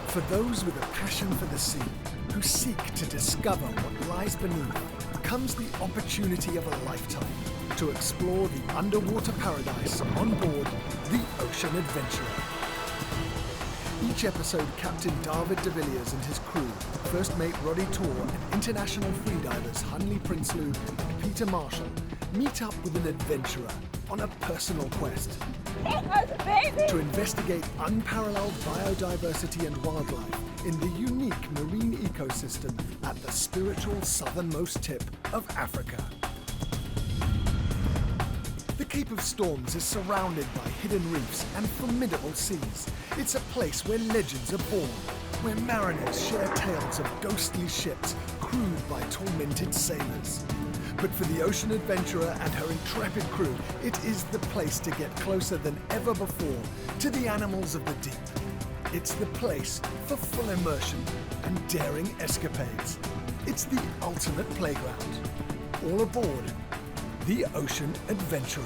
For those with a passion for the sea, who seek to discover what lies beneath, comes the opportunity of a lifetime to explore the underwater paradise on board the Ocean Adventurer. Each episode, Captain David de Villiers and his crew, First Mate Roddy Tor and international freedivers Hunley Prinsloo and Peter Marshall, meet up with an adventurer on a personal quest to investigate unparalleled biodiversity and wildlife in the unique marine ecosystem at the spiritual southernmost tip of Africa. The Cape of Storms is surrounded by hidden reefs and formidable seas. It's a place where legends are born, where mariners share tales of ghostly ships crewed by tormented sailors. But for the Ocean Adventurer and her intrepid crew, it is the place to get closer than ever before to the animals of the deep. It's the place for full immersion and daring escapades. It's the ultimate playground. All aboard the Ocean Adventurer.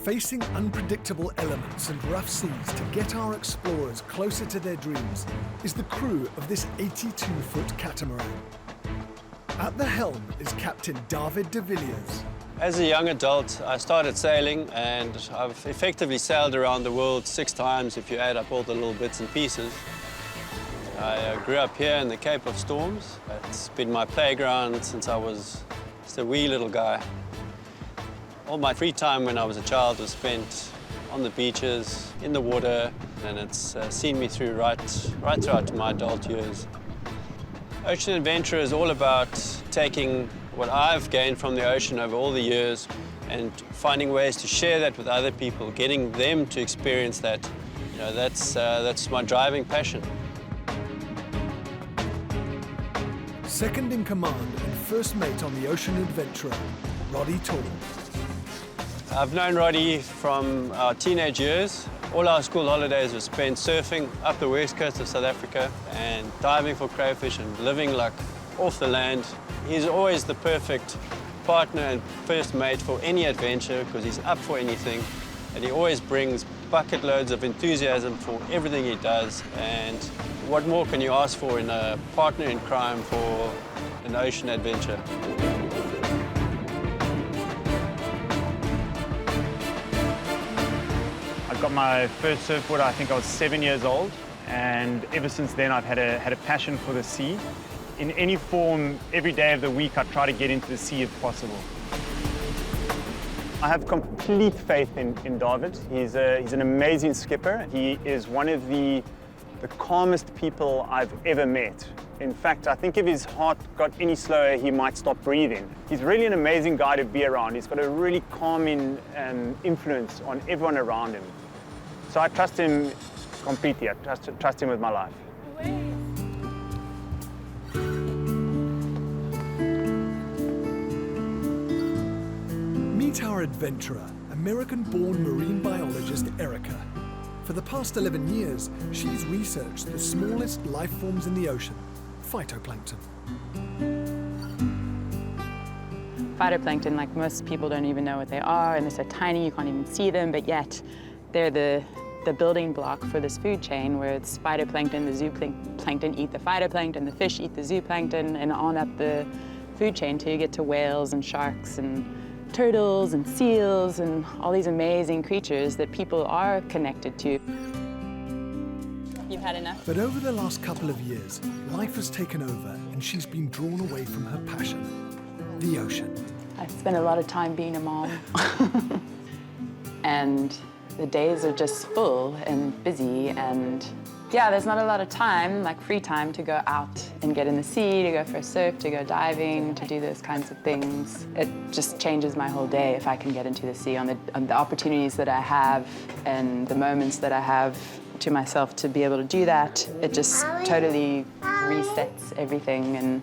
Facing unpredictable elements and rough seas to get our explorers closer to their dreams is the crew of this 82-foot catamaran. At the helm is Captain David de Villiers. As a young adult, I started sailing, and I've effectively sailed around the world 6 times if you add up all the little bits and pieces. I grew up here in the Cape of Storms. It's been my playground since I was just a wee little guy. All my free time when I was a child was spent on the beaches, in the water, and it's seen me through right throughout my adult years. Ocean Adventure is all about taking what I've gained from the ocean over all the years and finding ways to share that with other people, getting them to experience that. You know, that's my driving passion. Second in command and first mate on the Ocean Adventurer, Roddy Tor. I've known Roddy from our teenage years. All our school holidays were spent surfing up the west coast of South Africa and diving for crayfish and living like off the land. He's always the perfect partner and first mate for any adventure because he's up for anything, and he always brings bucket loads of enthusiasm for everything he does. And what more can you ask for in a partner in crime for an ocean adventure? I got my first surfboard, I think I was 7 years old, and ever since then I've had a passion for the sea. In any form, every day of the week I try to get into the sea if possible. I have complete faith in David. He's an amazing skipper. He is one of the calmest people I've ever met. In fact, I think if his heart got any slower, he might stop breathing. He's really an amazing guy to be around. He's got a really calming influence on everyone around him. So I trust him completely. I trust him with my life. Meet our adventurer, American-born marine biologist Erica. For the past 11 years, she's researched the smallest life forms in the ocean, phytoplankton. Phytoplankton, like most people don't even know what they are, and they're so tiny you can't even see them, but yet they're the building block for this food chain where it's phytoplankton, the zooplankton eat the phytoplankton, the fish eat the zooplankton, and on up the food chain till you get to whales and sharks and turtles and seals and all these amazing creatures that people are connected to. You've had enough? But over the last couple of years, life has taken over and she's been drawn away from her passion, the ocean. I've spent a lot of time being a mom. And the days are just full and busy, and Yeah, there's not a lot of time, like free time, to go out and get in the sea, to go for a surf, to go diving, to do those kinds of things. It just changes my whole day if I can get into the sea on the opportunities that I have and the moments that I have to myself to be able to do that. It just totally resets everything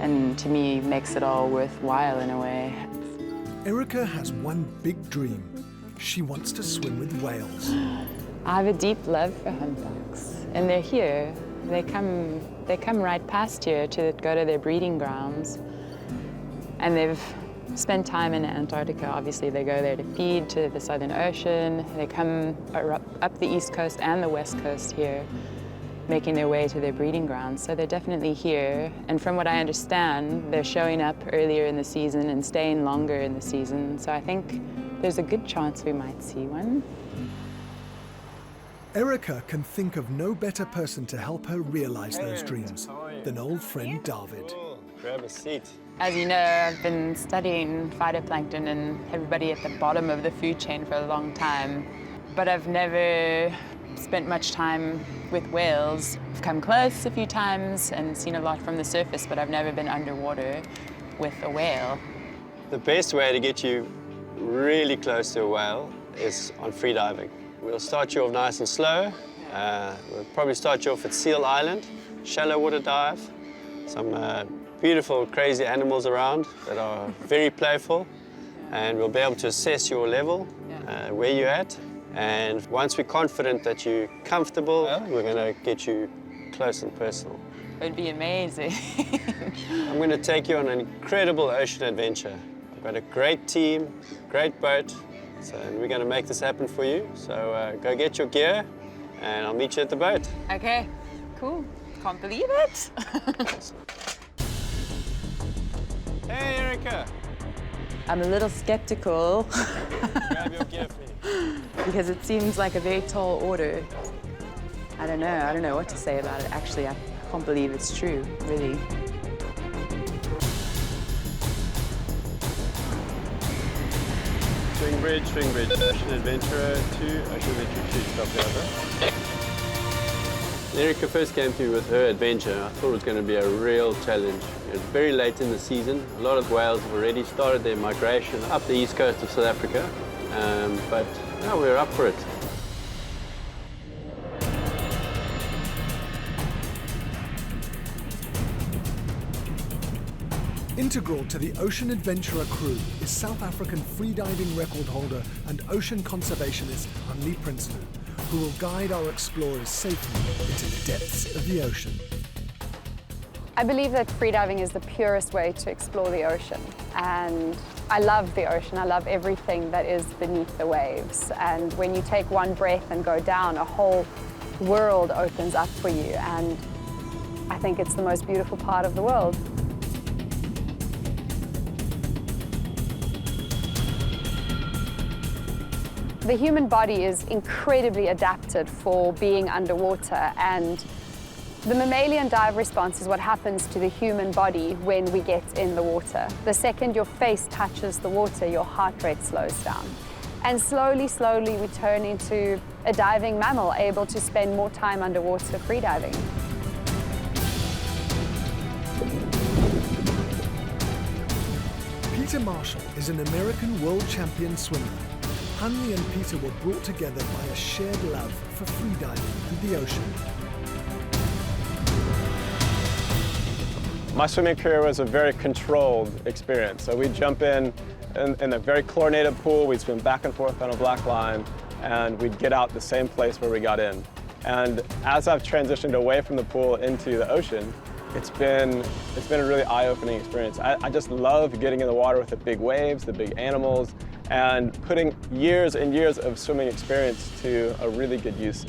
and to me makes it all worthwhile in a way. Erica has one big dream. She wants to swim with whales. I have a deep love for humpbacks, and they're here. They come right past here to go to their breeding grounds, and they've spent time in Antarctica. Obviously, they go there to feed to the Southern Ocean. They come up the East Coast and the West Coast here, making their way to their breeding grounds. So they're definitely here. And from what I understand, they're showing up earlier in the season and staying longer in the season. So I think there's a good chance we might see one. Erica can think of no better person to help her realize those dreams than old friend David. Grab a seat. As you know, I've been studying phytoplankton and everybody at the bottom of the food chain for a long time, but I've never spent much time with whales. I've come close a few times and seen a lot from the surface, but I've never been underwater with a whale. The best way to get you really close to a whale is on freediving. We'll start you off nice and slow. We'll probably start you off at Seal Island, shallow water dive. Some beautiful, crazy animals around that are very playful. And we'll be able to assess your level, where you're at. And once we're confident that you're comfortable, we're going to get you close and personal. It'd be amazing. I'm going to take you on an incredible ocean adventure. I've got a great team, great boat. So we're going to make this happen for you. So go get your gear, and I'll meet you at the boat. Okay, cool. Can't believe it. Hey, Erica. I'm a little skeptical. Grab your gear for me. Because it seems like a very tall order. I don't know what to say about it. Actually, I can't believe it's true, really. Swing bridge, Ocean Adventurer 2, Ocean Adventurer 2, stop over. When Erica first came through with her adventure, I thought it was going to be a real challenge. It was very late in the season. A lot of whales have already started their migration up the east coast of South Africa, but no, we're up for it. Integral to the Ocean Adventurer crew is South African freediving record holder and ocean conservationist Okuhle Prinsloo, who will guide our explorers safely into the depths of the ocean. I believe that freediving is the purest way to explore the ocean, and I love the ocean. I love everything that is beneath the waves, and when you take one breath and go down, a whole world opens up for you, and I think it's the most beautiful part of the world. The human body is incredibly adapted for being underwater, and the mammalian dive response is what happens to the human body when we get in the water. The second your face touches the water, your heart rate slows down. And slowly, slowly we turn into a diving mammal, able to spend more time underwater freediving. Peter Marshall is an American world champion swimmer. Okuhle and Peter were brought together by a shared love for freediving and the ocean. My swimming career was a very controlled experience. So we'd jump in a very chlorinated pool, we'd swim back and forth on a black line, and we'd get out the same place where we got in. And as I've transitioned away from the pool into the ocean, it's been a really eye-opening experience. I just love getting in the water with the big waves, the big animals, and putting years and years of swimming experience to a really good use.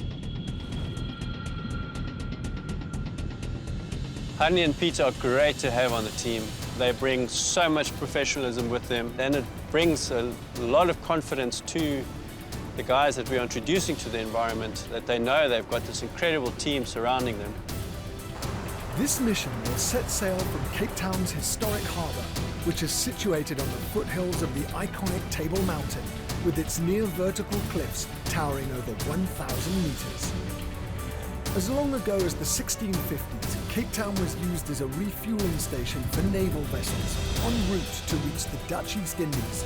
Okuhle and Peter are great to have on the team. They bring so much professionalism with them, and it brings a lot of confidence to the guys that we're introducing to the environment, that they know they've got this incredible team surrounding them. This mission will set sail from Cape Town's historic harbour, which is situated on the foothills of the iconic Table Mountain, with its near vertical cliffs towering over 1,000 metres. As long ago as the 1650s, Cape Town was used as a refueling station for naval vessels en route to reach the Dutch East Indies.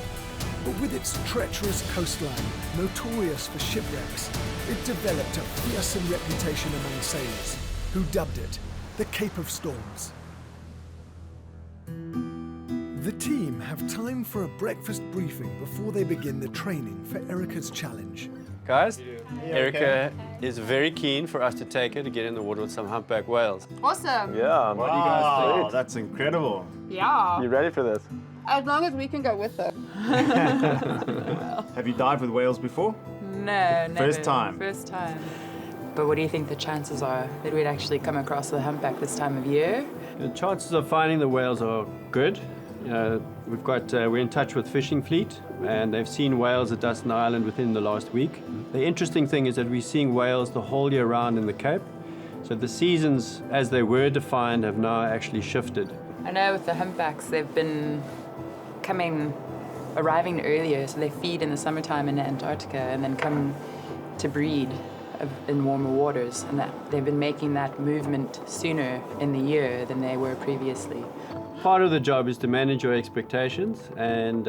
But with its treacherous coastline, notorious for shipwrecks, it developed a fearsome reputation among sailors, who dubbed it the Cape of Storms. The team have time for a breakfast briefing before they begin the training for Erica's challenge. Guys, Erica is very keen for us to take her to get in the water with some humpback whales. Awesome. Yeah, what do you guys think? That's incredible. Yeah. You ready for this? As long as we can go with it. Have you dived with whales before? No, never. First time? First time. But what do you think the chances are that we'd actually come across the humpback this time of year? The chances of finding the whales are good. We're in touch with Fishing Fleet, and they've seen whales at Dustin Island within the last week. The interesting thing is that we're seeing whales the whole year round in the Cape. So the seasons, as they were defined, have now actually shifted. I know with the humpbacks, they've been arriving earlier, so they feed in the summertime in Antarctica and then come to breed in warmer waters, and that they've been making that movement sooner in the year than they were previously. Part of the job is to manage your expectations, and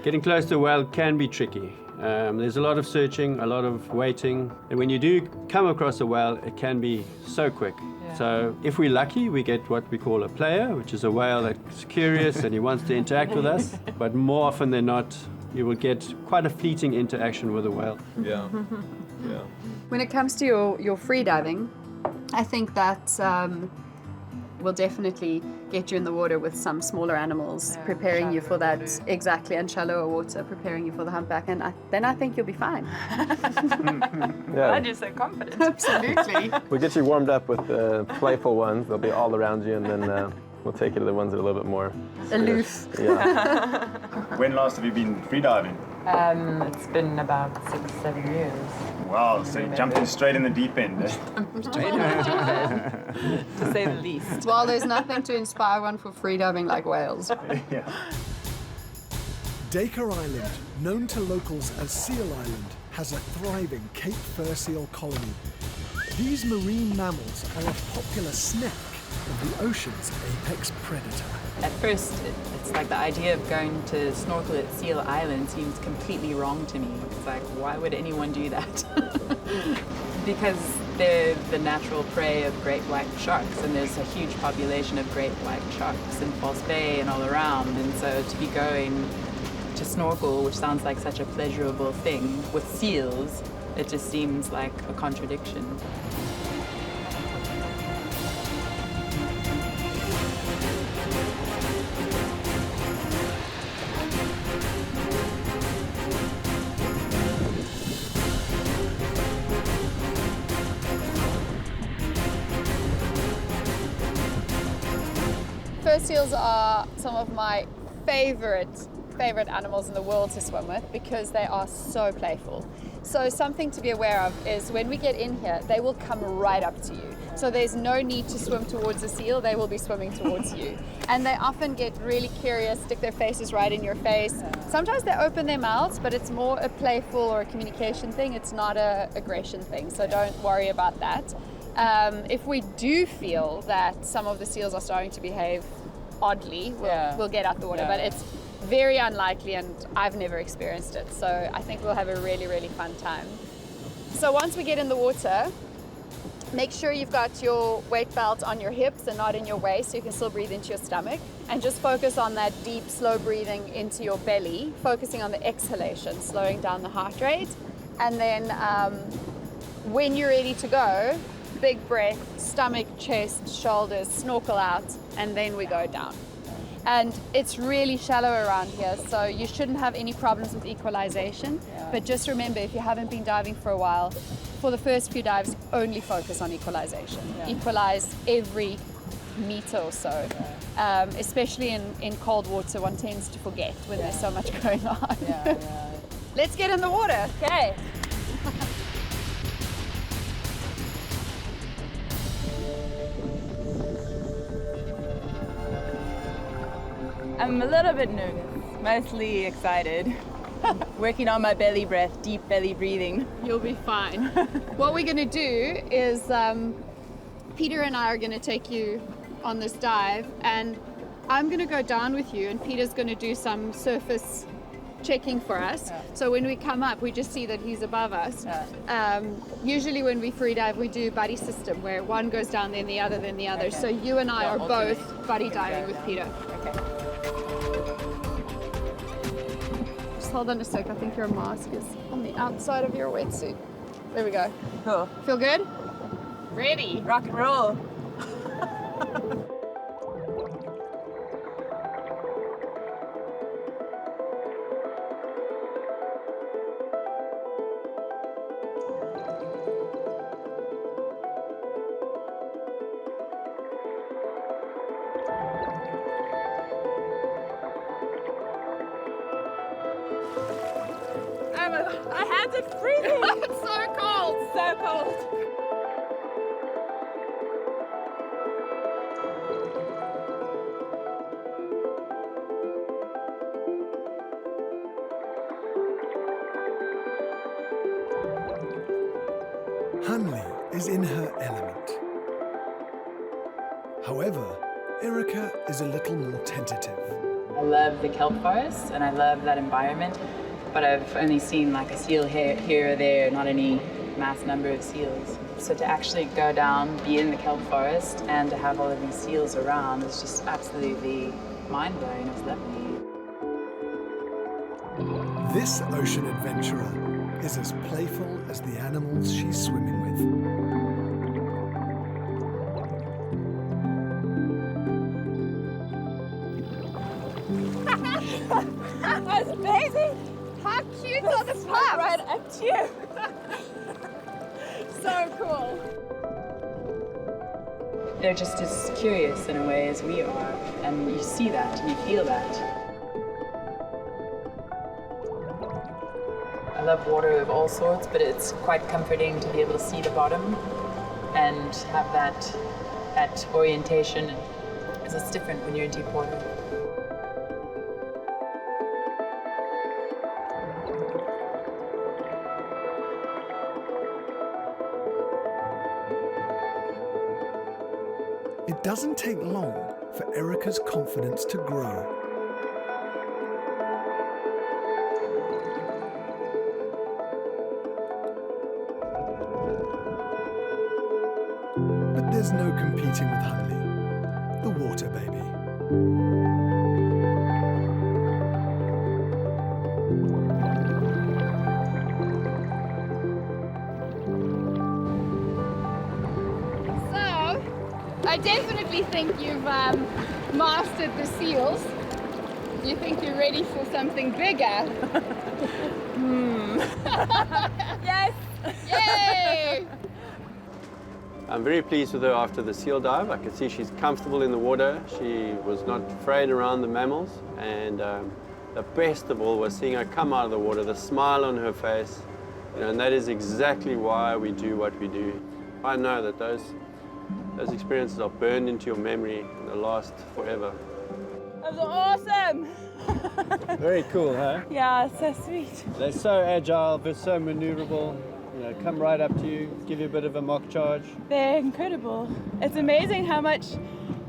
getting close to a whale can be tricky. There's a lot of searching, a lot of waiting, and when you do come across a whale, it can be so quick. Yeah. So if we're lucky, we get what we call a player, which is a whale that's curious and he wants to interact with us, but more often than not, you will get quite a fleeting interaction with a whale. Yeah. Yeah. When it comes to your free diving, I think that will definitely get you in the water with some smaller animals, preparing you for that, exactly, and shallower water, preparing you for the humpback, and then I think you'll be fine. Glad you're so confident. Absolutely. We'll get you warmed up with the playful ones. They'll be all around you, and then we'll take you to the ones that are a little bit more Aloof. Yeah. When last have you been freediving? It's been about 6-7 years. Wow, so you jumped in straight in the deep end. To say the least. Well, there's nothing to inspire one for freediving like whales. Yeah. Dacre Island, known to locals as Seal Island, has a thriving Cape fur seal colony. These marine mammals are a popular snack of the ocean's apex predator. At first, it's like the idea of going to snorkel at Seal Island seems completely wrong to me. It's like, why would anyone do that? Because they're the natural prey of great white sharks, and there's a huge population of great white sharks in False Bay and all around. And so to be going to snorkel, which sounds like such a pleasurable thing, with seals, it just seems like a contradiction. Fur seals are some of my favorite animals in the world to swim with because they are so playful. So something to be aware of is when we get in here, they will come right up to you. So there's no need to swim towards a seal, they will be swimming towards you. And they often get really curious, stick their faces right in your face. Sometimes they open their mouths, but it's more a playful or a communication thing. It's not an aggression thing, so don't worry about that. If we do feel that some of the seals are starting to behave oddly, we'll get out the water, but it's very unlikely, and I've never experienced it, so I think we'll have a really, really fun time. So once we get in the water, make sure you've got your weight belt on your hips and not in your waist, so you can still breathe into your stomach, and just focus on that deep, slow breathing into your belly, focusing on the exhalation, slowing down the heart rate, and then when you're ready to go, big breath, stomach, chest, shoulders, snorkel out, and then we go down. And it's really shallow around here, so you shouldn't have any problems with equalization. But just remember, if you haven't been diving for a while, for the first few dives, only focus on equalization. Equalize every meter or so. Especially in cold water, one tends to forget when there's so much going on. Let's get in the water. Okay. I'm a little bit nervous, mostly excited. Working on my belly breath, deep belly breathing. You'll be fine. What we're going to do is Peter and I are going to take you on this dive, and I'm going to go down with you, and Peter's going to do some surface checking for us. Yeah. So when we come up, we just see that he's above us. Yeah. Usually when we free dive, we do buddy system where one goes down, then the other, then the other. Okay. So you and I Yeah, are alternate. both buddy diving with down. Peter. Okay. Just hold on a sec. I think your mask is on the outside of your wetsuit. There we go. Cool. Feel good? Ready. Rock and roll. My hands are freezing. It's so cold. So cold. Hanli is in her element. However, Erica is a little more tentative. I love the kelp forest and I love that environment, but I've only seen like a seal here or there, not any mass number of seals. So to actually go down, be in the kelp forest, and to have all of these seals around is just absolutely mind-blowing. It's lovely. This ocean adventurer is as playful as the animals she's swimming with. That's amazing! How cute are the pups? Right up to you. So cool. They're just as curious in a way as we are, and you see that and you feel that. I love water of all sorts, but it's quite comforting to be able to see the bottom and have that orientation, because it's different when you're in deep water. It doesn't take long for Erica's confidence to grow. But there's no competing with Hanli, the water baby. So, I definitely think you've mastered the seals. Do you think you're ready for something bigger? Yes! Yay! I'm very pleased with her after the seal dive. I could see she's comfortable in the water. She was not afraid around the mammals. And the best of all was seeing her come out of the water, the smile on her face. You know, and that is exactly why we do what we do. I know that those experiences are burned into your memory and they'll last forever. That was awesome! Very cool, huh? Yeah, so sweet. They're so agile, they're so maneuverable. You know, come right up to you, give you a bit of a mock charge. They're incredible. It's amazing how much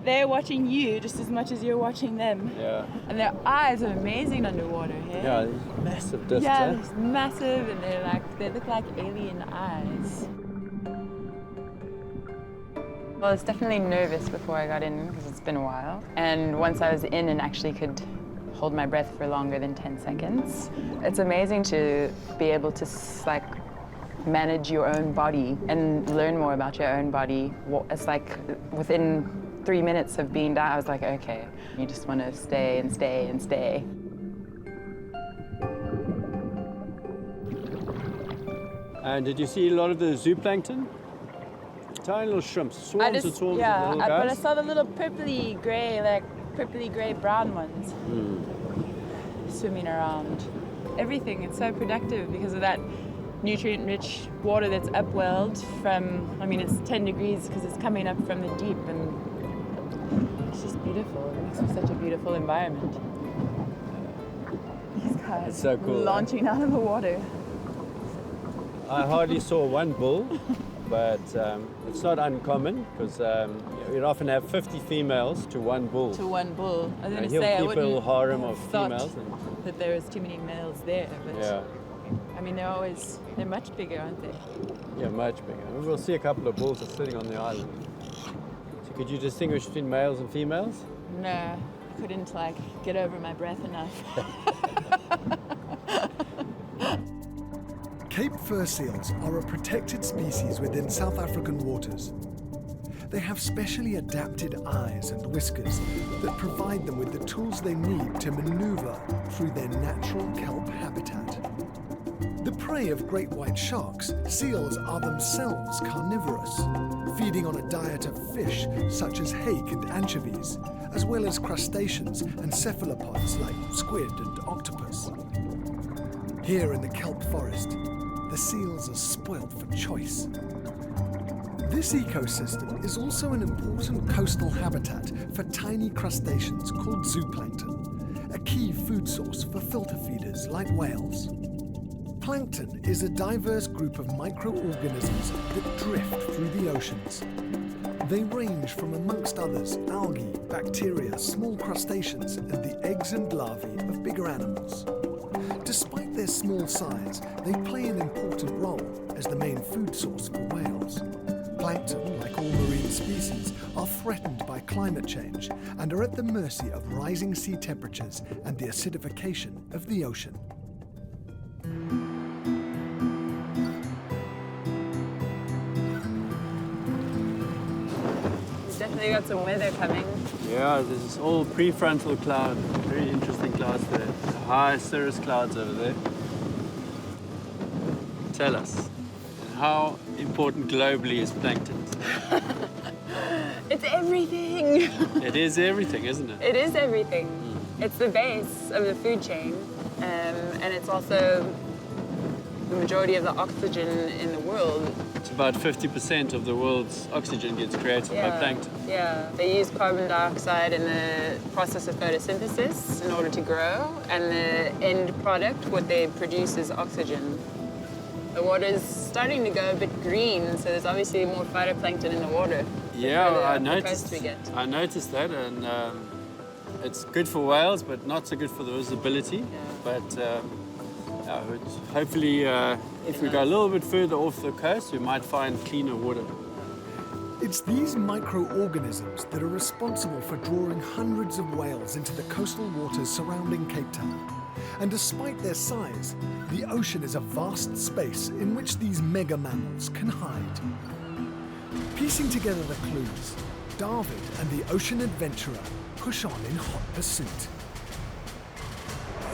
they're watching you just as much as you're watching them. Yeah. And their eyes are amazing underwater, hey? Yeah, these massive discs. Yeah, eh? it's massive, and they look like alien eyes. Well, I was definitely nervous before I got in because it's been a while. And once I was in and actually could hold my breath for longer than 10 seconds, it's amazing to be able to manage your own body and learn more about your own body. It's like within 3 minutes of being down, I was like, okay, you just want to stay and stay and stay. And did you see a lot of the zooplankton? Tiny little shrimps, swarms of little but I guys. saw the little purpley gray brown ones swimming around. Everything, it's so productive because of that nutrient-rich water that's upwelled from, I mean, it's 10 degrees because it's coming up from the deep, and it's just beautiful. It makes for such a beautiful environment. He's orca It's so cool, launching out of the water. I hardly saw one bull, but it's not uncommon because you'd often have 50 females to one bull. To one bull. I was going to He'll say, I keep a wouldn't little harem have of thought females. that there was too many males there, but Yeah, I mean, they're much bigger, aren't they? yeah, much bigger. And we'll see a couple of bulls are sitting on the island. So could you distinguish between males and females? No, I couldn't get over my breath enough. Cape fur seals are a protected species within South African waters. They have specially adapted eyes and whiskers that provide them with the tools they need to maneuver through their natural kelp habitat. The prey of great white sharks, seals are themselves carnivorous, feeding on a diet of fish such as hake and anchovies, as well as crustaceans and cephalopods like squid and octopus. Here in the kelp forest, the seals are spoilt for choice. This ecosystem is also an important coastal habitat for tiny crustaceans called zooplankton, a key food source for filter feeders like whales. Plankton is a diverse group of microorganisms that drift through the oceans. They range from, amongst others, algae, bacteria, small crustaceans, and the eggs and larvae of bigger animals. Despite their small size, they play an important role as the main food source for whales. Plankton, like all marine species, are threatened by climate change and are at the mercy of rising sea temperatures and the acidification of the ocean. Definitely got some weather coming. Yeah, this is all prefrontal cloud. Very interesting clouds there. High cirrus clouds over there. Tell us, how important globally is plankton? It's everything. It is everything, isn't it? It is everything. It's the base of the food chain, and it's also the majority of the oxygen in the world. It's about 50% of the world's oxygen gets created by plankton. Yeah, they use carbon dioxide in the process of photosynthesis in order to grow, and the end product, what they produce, is oxygen. The water's starting to go a bit green, so there's obviously more phytoplankton in the water. Yeah, I the coast noticed. we get. I noticed that, and it's good for whales, but not so good for the visibility. But hopefully, if we go a little bit further off the coast, we might find cleaner water. It's these microorganisms that are responsible for drawing hundreds of whales into the coastal waters surrounding Cape Town. And despite their size, the ocean is a vast space in which these mega mammals can hide. Piecing together the clues, David and the ocean adventurer push on in hot pursuit.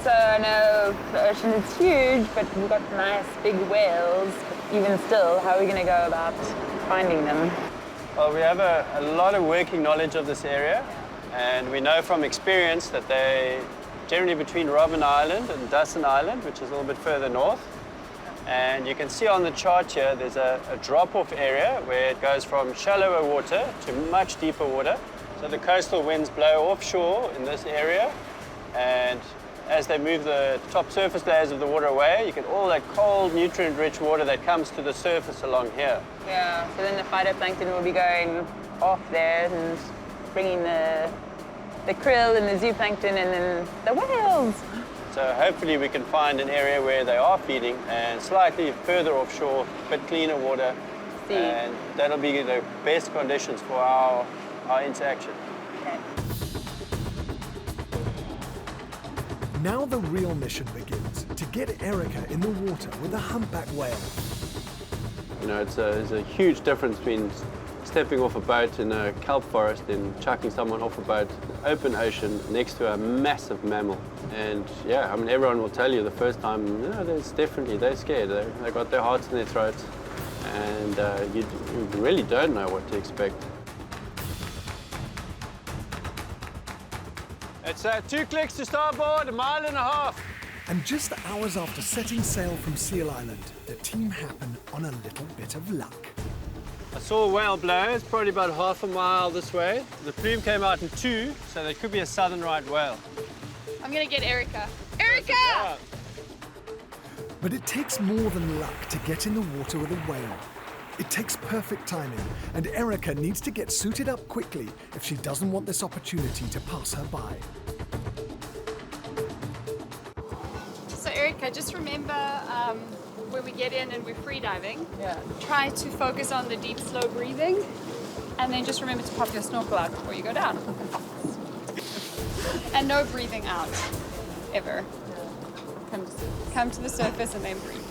So I know the ocean is huge, but we've got nice big whales. But even still, how are we going to go about finding them? Well, we have a lot of working knowledge of this area, and we know from experience that they generally between Robben Island and Dussin Island, which is a little bit further north. And you can see on the chart here, there's a drop-off area where it goes from shallower water to much deeper water. So the coastal winds blow offshore in this area, and as they move the top surface layers of the water away, you get all that cold, nutrient-rich water that comes to the surface along here. Yeah, so then the phytoplankton will be going off there and bringing the krill and the zooplankton and then the whales. So hopefully we can find an area where they are feeding and slightly further offshore, but cleaner water. And that'll be the best conditions for our interaction. Okay. Now the real mission begins, to get Erica in the water with a humpback whale. You know, there's a huge difference between stepping off a boat in a kelp forest and chucking someone off a boat, open ocean, next to a massive mammal. And yeah, I mean, everyone will tell you the first time, you know, they're scared. They got their hearts in their throats, and you really don't know what to expect. It's 2 clicks to starboard, 1.5 miles. And just hours after setting sail from Seal Island, the team happen on a little bit of luck. I saw a whale blow. It's probably about 1/2 mile this way. The plume came out in 2, so there could be a southern right whale. I'm gonna get Erica. Erica! Erica! But it takes more than luck to get in the water with a whale. It takes perfect timing, and Erica needs to get suited up quickly if she doesn't want this opportunity to pass her by. So Erica, just remember when we get in and we're free diving, try to focus on the deep, slow breathing, and then just remember to pop your snorkel out before you go down. And no breathing out, ever. Come to the surface and then breathe.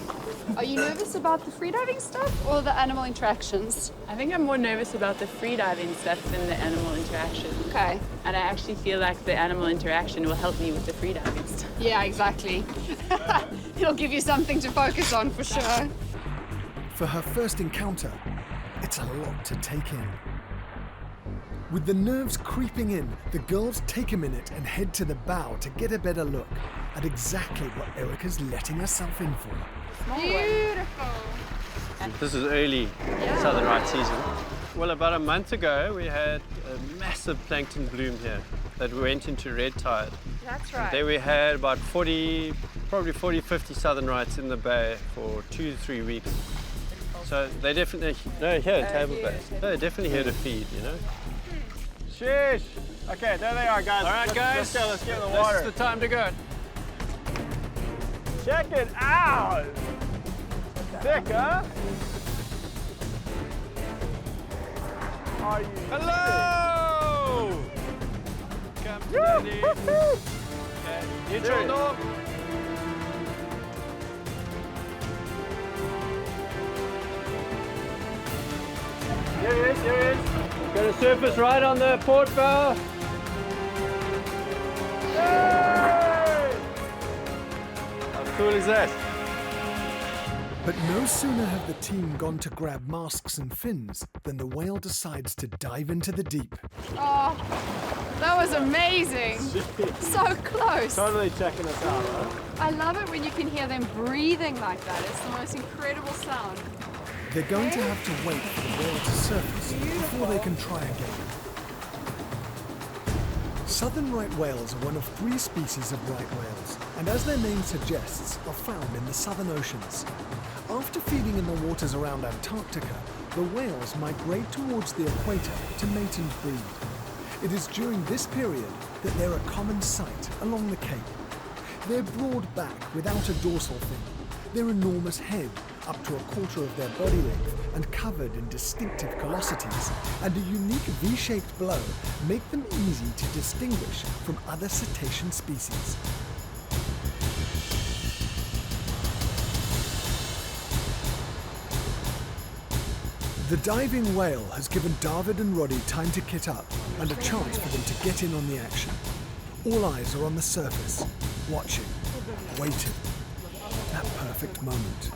Are you nervous about the freediving stuff or the animal interactions? I think I'm more nervous about the freediving stuff than the animal interaction. Okay. And I actually feel like the animal interaction will help me with the freediving stuff. Yeah, exactly. It'll give you something to focus on for sure. For her first encounter, it's a lot to take in. With the nerves creeping in, the girls take a minute and head to the bow to get a better look at exactly what Erica's letting herself in for. Beautiful. This is early southern right season. Well, about a month ago, we had a massive plankton bloom here that went into red tide. That's right. There we had about 40, probably 40, 50 southern rights in the bay for 2 to 3 weeks. So they definitely, no, here, table bass. They're definitely here to feed, you know. Sheesh. Okay, there they are, guys. All right, guys. Let's go, let's get in the water. This is the time to go. Check it out. Sick, huh? Are you Hello! Come to Daddy. Okay, neutral north. Here he is, here he is. Got a surface right on the port bow. Yay! How cool is that? But no sooner have the team gone to grab masks and fins than the whale decides to dive into the deep. Oh, that was amazing. So close. Totally checking us out, huh? I love it when you can hear them breathing like that. It's the most incredible sound. They're going to have to wait for the whale to surface before they can try again. Southern right whales are one of 3 species of right whales, and as their name suggests, are found in the southern oceans. After feeding in the waters around Antarctica, the whales migrate towards the equator to mate and breed. It is during this period that they're a common sight along the Cape. Their broad back without a dorsal fin, their enormous head up to a quarter of their body length and covered in distinctive callosities, and a unique V-shaped blow make them easy to distinguish from other cetacean species. The diving whale has given David and Roddy time to kit up and a chance for them to get in on the action. All eyes are on the surface, watching, waiting. That perfect moment.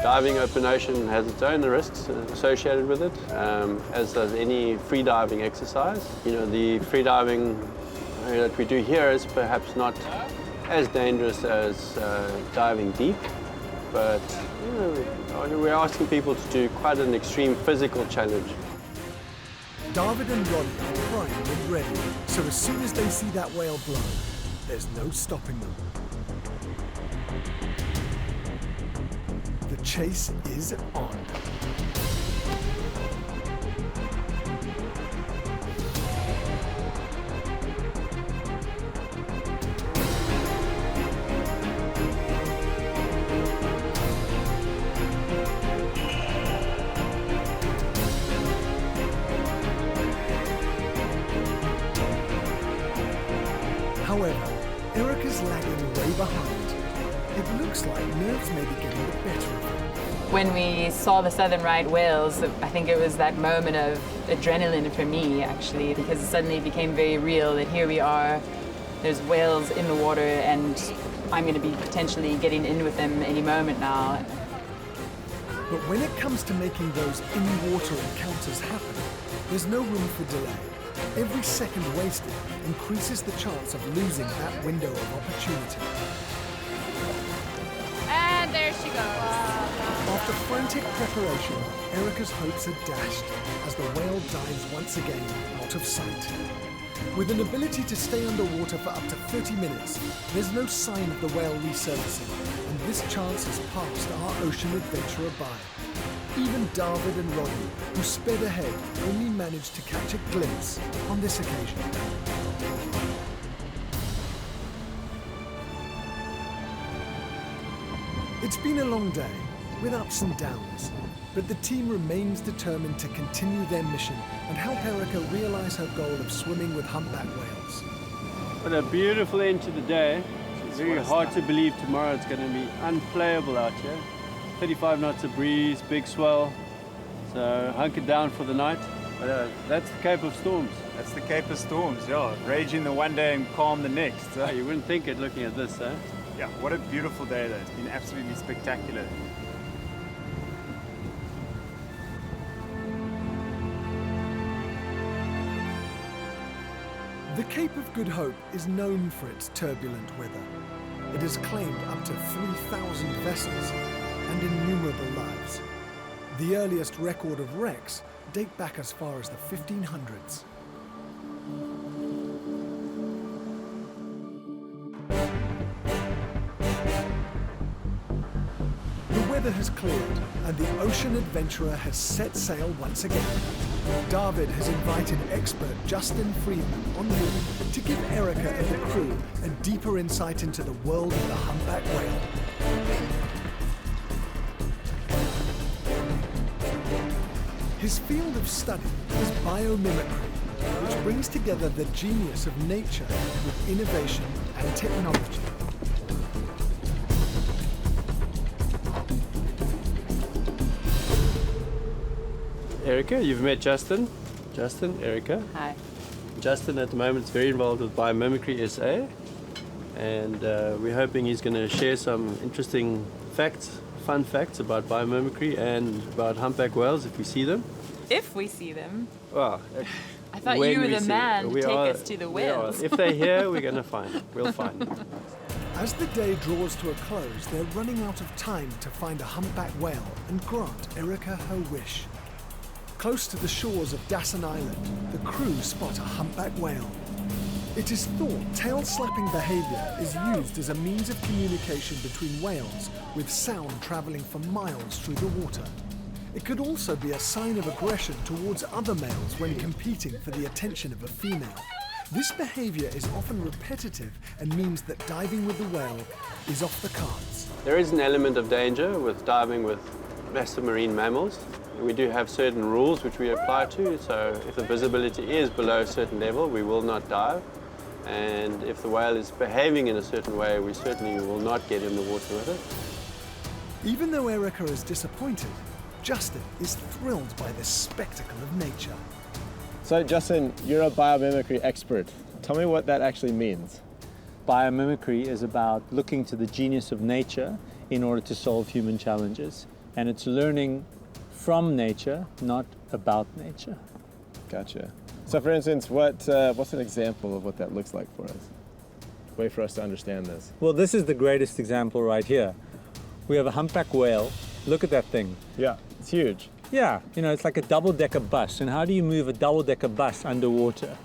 Diving open ocean has its own risks associated with it, as does any free diving exercise. You know, the free diving that we do here is perhaps not as dangerous as diving deep, but you know, we're asking people to do quite an extreme physical challenge. David and Roddy are primed and ready, so as soon as they see that whale blow, there's no stopping them. The chase is on. However, Erica's lagging way behind. It looks like nerves may be getting the better of her. When we saw the southern right whales, I think it was that moment of adrenaline for me, actually, because it suddenly became very real that here we are, there's whales in the water, and I'm going to be potentially getting in with them any moment now. But when it comes to making those in-water encounters happen, there's no room for delay. Every second wasted increases the chance of losing that window of opportunity. And there she goes. After frantic preparation, Erica's hopes are dashed as the whale dives once again out of sight. With an ability to stay underwater for up to 30 minutes, there's no sign of the whale resurfacing, and this chance has passed our ocean adventurer by. Even David and Rodney, who sped ahead, only managed to catch a glimpse on this occasion. It's been a long day, with ups and downs, but the team remains determined to continue their mission and help Erica realize her goal of swimming with humpback whales. What a beautiful end to the day. It's very hard to believe tomorrow it's going to be unplayable out here. 35 knots of breeze, big swell, so hunker down for the night. But that's the Cape of Storms. That's the Cape of Storms, yeah. Raging the one day and calm the next. Oh, you wouldn't think it looking at this, eh? Yeah, what a beautiful day though. It's been absolutely spectacular. The Cape of Good Hope is known for its turbulent weather. It has claimed up to 3,000 vessels and innumerable lives. The earliest record of wrecks date back as far as the 1500s. The weather has cleared and the ocean adventurer has set sail once again. David has invited expert Justin Friedman on board to give Erica and the crew a deeper insight into the world of the humpback whale. His field of study is biomimicry, which brings together the genius of nature with innovation and technology. Erica, you've met Justin. Justin, Erica. Hi. Justin at the moment is very involved with Biomimicry SA, and we're hoping he's going to share some interesting facts, fun facts about biomimicry and about humpback whales if we see them. If we see them. Well, I thought when you were we the see man them. to We take are- us to the we are. whales. If they're here, we're going to find them. We'll find them. As the day draws to a close, they're running out of time to find a humpback whale and grant Erica her wish. Close to the shores of Dasson Island, the crew spot a humpback whale. It is thought tail-slapping behavior is used as a means of communication between whales, with sound traveling for miles through the water. It could also be a sign of aggression towards other males when competing for the attention of a female. This behavior is often repetitive and means that diving with the whale is off the cards. There is an element of danger with diving with massive marine mammals. We do have certain rules which we apply to, so if the visibility is below a certain level, we will not dive. And if the whale is behaving in a certain way, we certainly will not get in the water with it. Even though Erica is disappointed, Justin is thrilled by this spectacle of nature. So Justin, you're a biomimicry expert. Tell me what that actually means. Biomimicry is about looking to the genius of nature in order to solve human challenges. And it's learning from nature, not about nature. Gotcha. So for instance, what's an example of what that looks like for us? Way for us to understand this. Well, this is the greatest example right here. We have a humpback whale. Look at that thing. Yeah, it's huge. Yeah, you know, it's like a double-decker bus. And how do you move a double-decker bus underwater?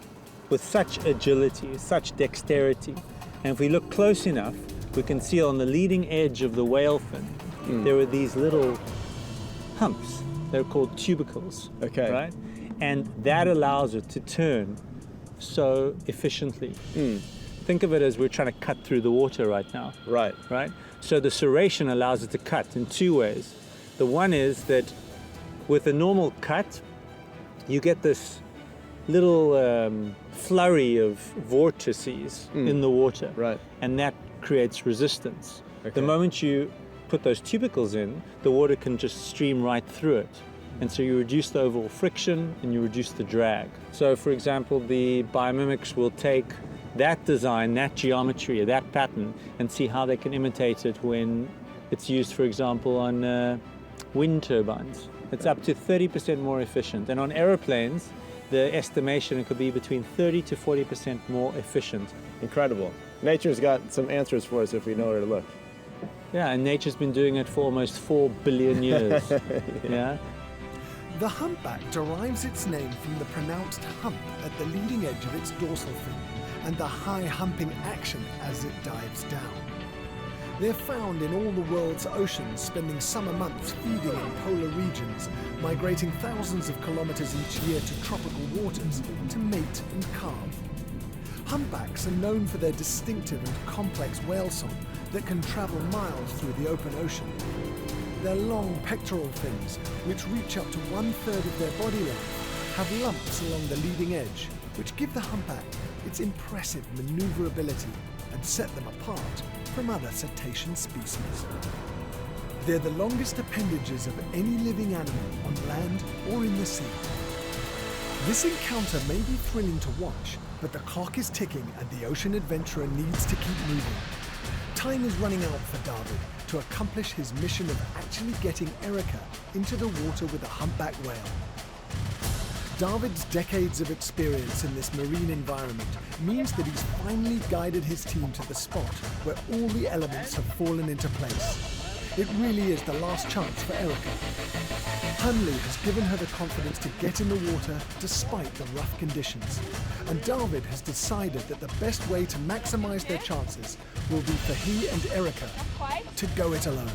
With such agility, such dexterity. And if we look close enough, we can see on the leading edge of the whale fin, there are these little humps. They're called tubercles. Okay. Right? And that allows it to turn so efficiently. Think of it as we're trying to cut through the water right now. Right. Right? So the serration allows it to cut in two ways. The one is that with a normal cut, you get this little flurry of vortices in the water. Right. And that creates resistance. Okay. The moment you put those tubercles in, the water can just stream right through it. And so you reduce the overall friction and you reduce the drag. So for example, the biomimics will take that design, that geometry, that pattern, and see how they can imitate it when it's used, for example, on wind turbines. It's up to 30% more efficient. And on aeroplanes, the estimation it could be between 30 to 40% more efficient. Incredible. Nature's got some answers for us if we know where to look. Yeah, and nature's been doing it for almost 4 billion years. Yeah. The humpback derives its name from the pronounced hump at the leading edge of its dorsal fin and the high humping action as it dives down. They're found in all the world's oceans, spending summer months feeding in polar regions, migrating thousands of kilometers each year to tropical waters to mate and calve. Humpbacks are known for their distinctive and complex whale song that can travel miles through the open ocean. Their long pectoral fins, which reach up to 1/3 of their body length, have lumps along the leading edge, which give the humpback its impressive maneuverability and set them apart from other cetacean species. They're the longest appendages of any living animal on land or in the sea. This encounter may be thrilling to watch, but the clock is ticking and the ocean adventurer needs to keep moving. Time is running out for David to accomplish his mission of actually getting Erica into the water with a humpback whale. David's decades of experience in this marine environment means that he's finally guided his team to the spot where all the elements have fallen into place. It really is the last chance for Erica. Hunley has given her the confidence to get in the water despite the rough conditions. And David has decided that the best way to maximize their chances will be for he and Erica to go it alone.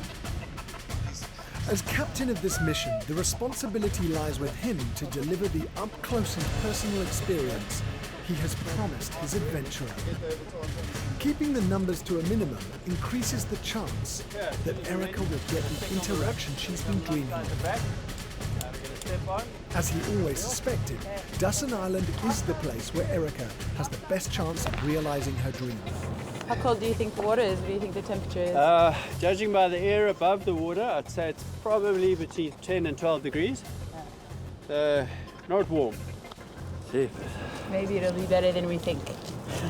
As captain of this mission, the responsibility lies with him to deliver the up-close and personal experience he has promised his adventurer. Keeping the numbers to a minimum increases the chance that Erica will get the interaction she's been dreaming of. As he always suspected, Dusson Island is the place where Erica has the best chance of realizing her dream. How cold do you think the water is? What do you think the temperature is? Judging by the air above the water, I'd say it's probably between 10 and 12 degrees. Not warm. Maybe it'll be better than we think.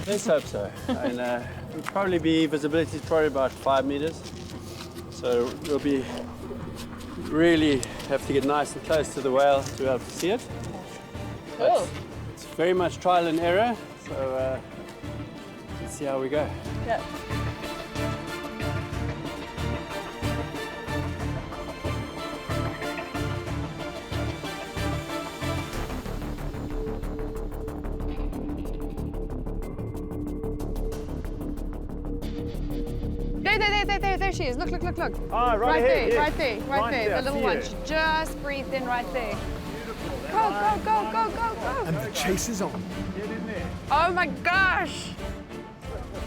Let's hope so. And it'll probably be, visibility is probably about 5 meters. So we'll be really have to get nice and close to the whale to be able to see it. Cool. It's very much trial and error. So let's see how we go. Yeah. There she is. Look. Ah, right there, ahead, yes. right there. The little one. She just breathed in right there. Go. And the chase is on. Oh my gosh.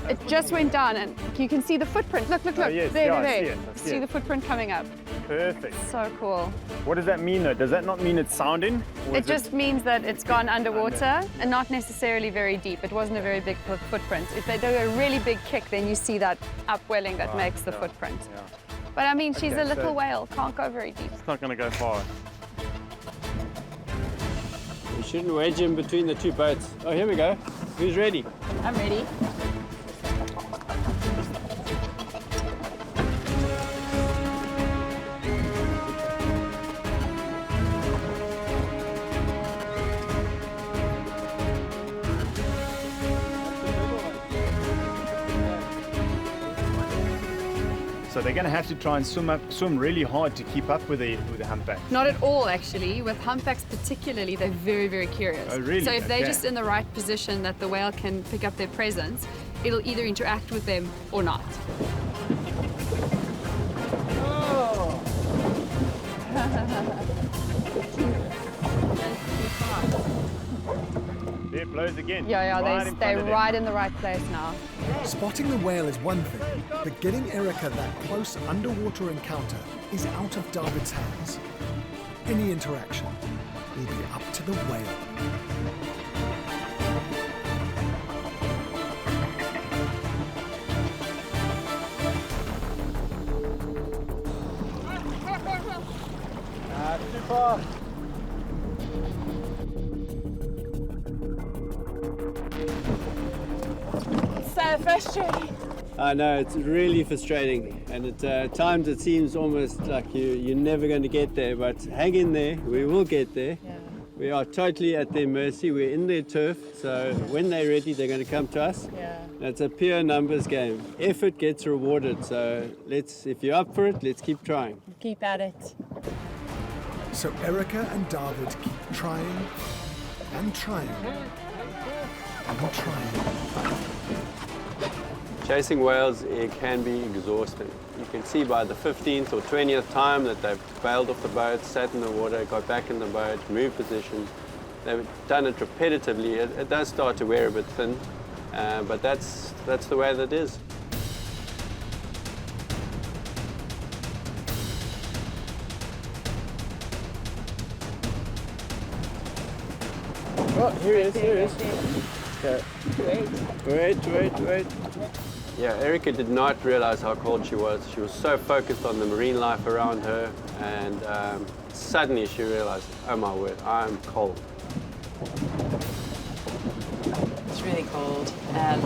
It just went down and you can see the footprint. Look. Oh, yes. There. I see it. The footprint coming up. Perfect. So cool. What does that mean though? Does that not mean it's sounding? It just means that it's gone underwater and not necessarily very deep. It wasn't a very big footprint. If they do a really big kick, then you see that upwelling that makes the footprint. Yeah. But I mean, she's Okay, a little so- whale, can't go very deep. It's not going to go far. We shouldn't wedge in between the two boats. Oh, here we go. Who's ready? I'm ready. So they're going to have to try and swim really hard to keep up with the humpback. Not at all, actually. With humpbacks particularly, they're very, very curious. Oh, really? So if they're Okay. just in the right position that the whale can pick up their presence, it'll either interact with them or not. There it blows again. Yeah, Right in front they're of them. right in the right place now. Spotting the whale is one thing, but getting Erica that close underwater encounter is out of David's hands. Any interaction will be up to the whale. Too far. So frustrating. I know, it's really frustrating. And at times it seems almost like you're never going to get there, but hang in there, we will get there. Yeah. We are totally at their mercy, we're in their turf, so when they're ready, they're going to come to us. Yeah. It's a pure numbers game. Effort gets rewarded, so if you're up for it, let's keep trying. Keep at it. So Erica and David keep trying and trying and trying. Chasing whales, it can be exhausting. You can see by the 15th or 20th time that they've bailed off the boat, sat in the water, got back in the boat, moved position. They've done it repetitively. It does start to wear a bit thin, but that's the way that it is. Oh, here he is, here he is. Okay. Wait. Yeah, Erica did not realize how cold she was. She was so focused on the marine life around her, and suddenly she realized, oh my word, I'm cold. It's really cold, and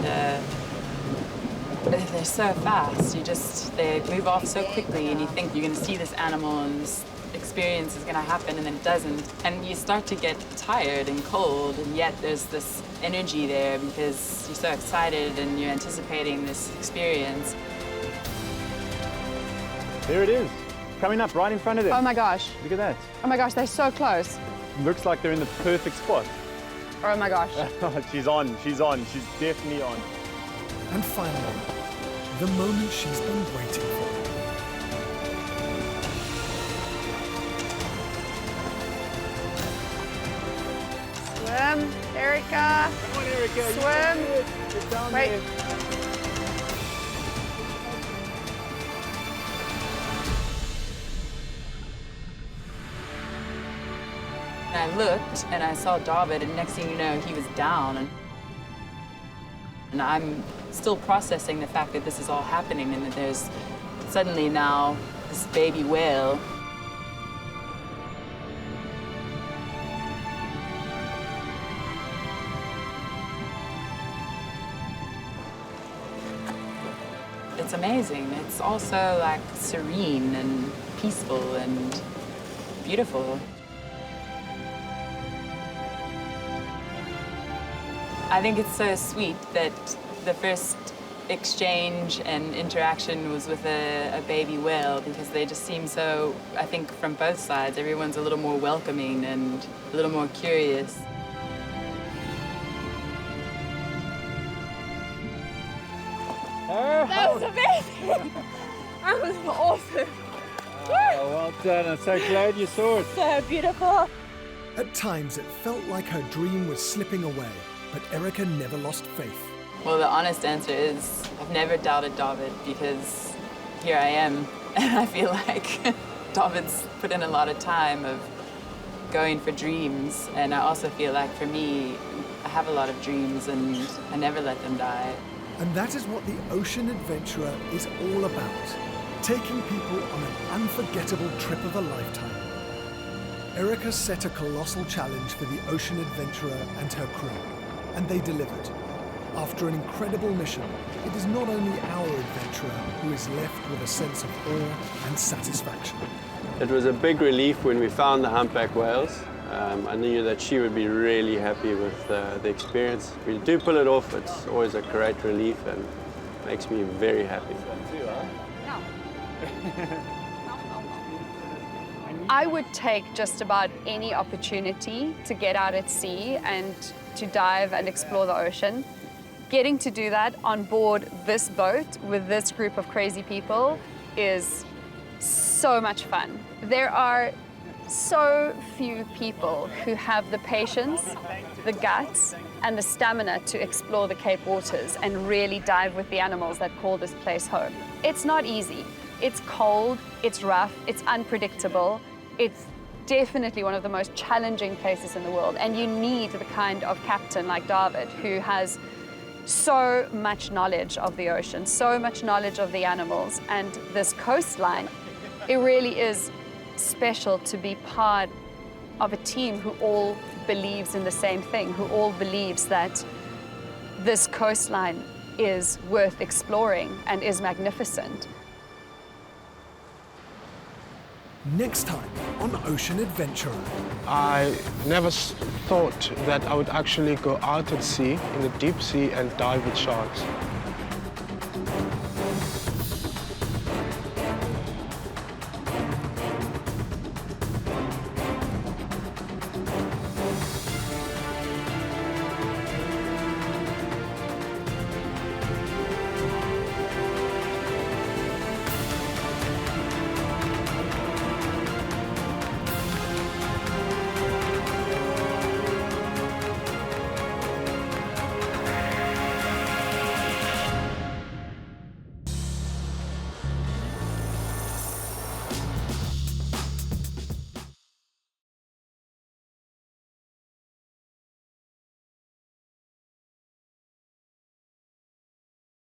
they're so fast. They move off so quickly, and you think you're going to see this animal and this experience is going to happen, and then it doesn't. And you start to get tired and cold, and yet there's this energy there because you're so excited and you're anticipating this experience. There it is, coming up right in front of them. Oh my gosh. Look at that. Oh my gosh, they're so close. Looks like they're in the perfect spot. Oh my gosh. She's on, she's definitely on. And finally, the moment she's been waiting for. Swim, Erica. Come on, Erica. Swim. Get down Wait. there. And I looked and I saw David, and next thing you know, he was down. And I'm still processing the fact that this is all happening and that there's suddenly now this baby whale. It's amazing. It's also like serene and peaceful and beautiful. I think it's so sweet that the first exchange and interaction was with a baby whale, because they just seem so, I think from both sides, everyone's a little more welcoming and a little more curious. That was amazing. That was awesome. Oh, well done. I'm so glad you saw it. So beautiful. At times, it felt like her dream was slipping away, but Erica never lost faith. Well, the honest answer is I've never doubted David, because here I am, and I feel like David's put in a lot of time of going for dreams, and I also feel like for me, I have a lot of dreams and I never let them die. And that is what the Ocean Adventurer is all about, taking people on an unforgettable trip of a lifetime. Erica set a colossal challenge for the Ocean Adventurer and her crew, and they delivered. After an incredible mission, it is not only our adventurer who is left with a sense of awe and satisfaction. It was a big relief when we found the humpback whales. I knew that she would be really happy with the experience. If we do pull it off, it's always a great relief and makes me very happy. I would take just about any opportunity to get out at sea and to dive and explore the ocean. Getting to do that on board this boat with this group of crazy people is so much fun. There are so few people who have the patience, the guts, and the stamina to explore the Cape waters and really dive with the animals that call this place home. It's not easy. It's cold, it's rough, it's unpredictable. It's definitely one of the most challenging places in the world, and you need the kind of captain like David who has so much knowledge of the ocean, so much knowledge of the animals and this coastline. It really is special to be part of a team who all believes in the same thing, who all believes that this coastline is worth exploring and is magnificent. Next time on Ocean Adventurer. I never thought that I would actually go out at sea, in the deep sea, and dive with sharks.